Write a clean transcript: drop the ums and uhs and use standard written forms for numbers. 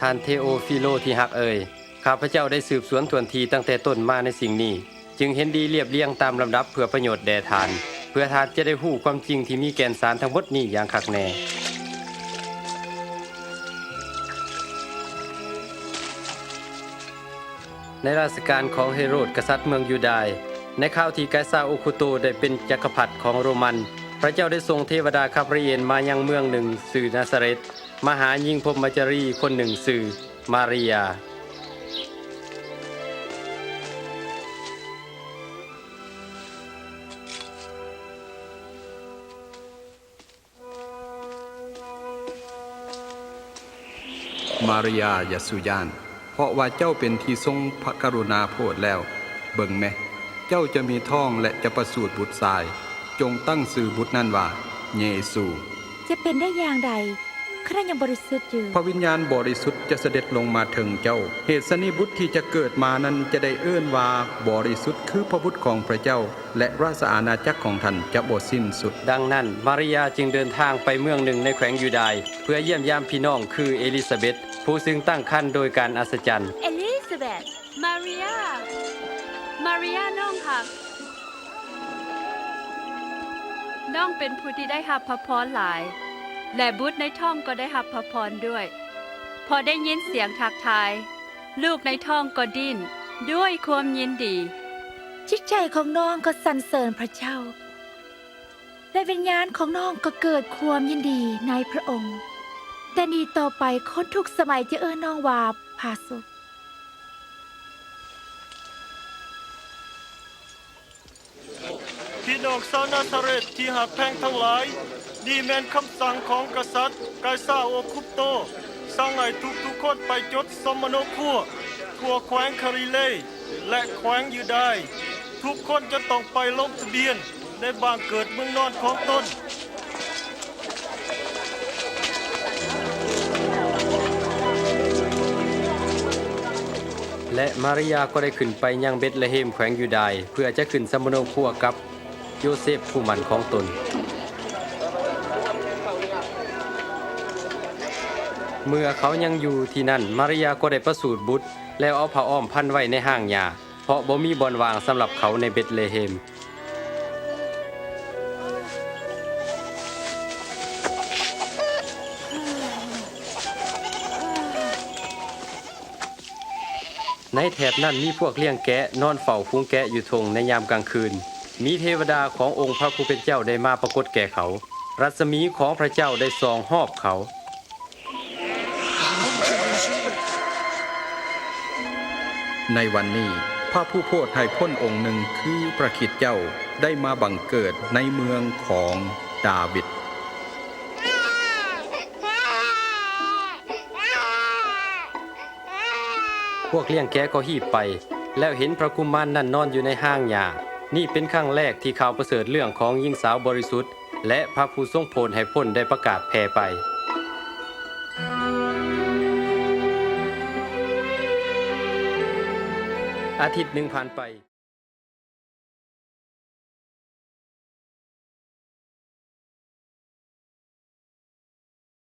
ท่านเทโอฟิโลที่ฮักเอ่ยข้าพเจ้าได้สืบสวนทวนทีตั้งแต่ต้นมาในสิ่งนี้จึงเห็นดีเรียบเรียงตามลำดับเพื่อประโยชน์แด่ทานเพื่อทานจะได้ฮู้ความจริงที่มีแก่นสารทั้งหมดนี้อย่างคักแน่ในราชการของเฮโรดกษัตริย์เมืองยูดาห์ในข่าวที่ไกซาร์โอคุโตได้เป็นจักรพรรดิของโรมันพระเจ้าได้ทรงเทวดาคาบริเอลมายังเมืองหนึ่งชื่อนาซาเรตมาหาหญิงพรหมจารีคนหนึ่งชื่อมาริยามาริยาอย่าสุยานเพราะว่าเจ้าเป็นที่ทรงพระกรุณาโพดแล้วเบิ่งแม่เจ้าจะมีท้องและจะประสูติบุตรชายจงตั้งชื่อบุตรนั้นว่าเยซูจะเป็นได้อย่างไรข้ายังบริสุทธิ์อยู่พระวิญญาณบริสุทธิ์จะเสด็จลงมาถึงเจ้าเหตุสนิบุตรที่จะเกิดมานั้นจะได้เอื้อนว่าบริสุทธิ์คือพระบุตรของพระเจ้าและราชอาณาจักรของท่านจะบ่สิ้นสุดดังนั้นมาริยาจึงเดินทางไปเมืองหนึ่งในแขวงยูดาห์เพื่อเยี่ยมยามพี่น้องคือเอลิซาเบธผู้ซึ่งตั้งครรภ์โดยการอัศจรรย์เอลิซาเบธมาริยาน้องค่ะน้องเป็นผู้ที่ได้รับพระพรหลายและบุตรในท้องก็ได้รับพระพรด้วยพอได้ยินเสียงทักทายลูกในท้องก็ดิ้นด้วยความยินดีจิตใจของน้องก็สรรเสริญพระเจ้าและวิญญาณของน้องก็เกิดความยินดีในพระองค์แต่นี้ต่อไปคนทุกสมัยจะเอิ้นน้องว่าพาสุพี่น้องชาวนาซาเรตที่หักแพงทั้งหลายนี่แม่นคำสั่งของกษัตริย์ไกซาร์โอคุปโตสั่งให้ทุกคนไปจดสมณครัวทั่วแคว้นคาริเลและแคว้นยูดาห์ทุกคนจะต้องไปลงทะเบียนในบ้านเกิดเมืองนอนของตนและมาริยาก็ได้ขึ้นไปยังเบธเลเฮมแขวงยูดาห์เพื่อจะขึ้นสมณครัวกับโยเซฟผู้หมั่นของตนเมื่อเขายังอยู่ที่นั่นมาริยาก็ได้ประสูติบุตรแล้วเอาผ้าอ้อมพันไว้ในห้างหญ้าเพราะบ่มีบ่อนวางสำหรับเขาในเบธเลเฮมในแถบนั้นมีพวกเลี้ยงแกะนอนเฝ้าฝูงแกะอยู่ทงในยามกลางคืนมีเทวดาขององค์พระผู้เป็นเจ้าได้มาปรากฏแก่เขารัศมีของพระเจ้าได้ส่องรอบเขาในวันนี้พระผู้โพธิ์ไทยพ้นองค์หนึ่งคือพระคริสต์เจ้าได้มาบังเกิดในเมืองของดาวิดพวกเลี้ยงแกะก็หีบไปแล้วเห็นพระกุมารนั่นนอนอยู่ในห้างหญ้านี่เป็นครั้งแรกที่ข่าวประเสริฐเรื่องของหญิงสาวบริสุทธิ์และพระผู้ทรงโปรดให้พ้นได้ประกาศแผ่ไปอาทิตย์หนึ่งผ่านไป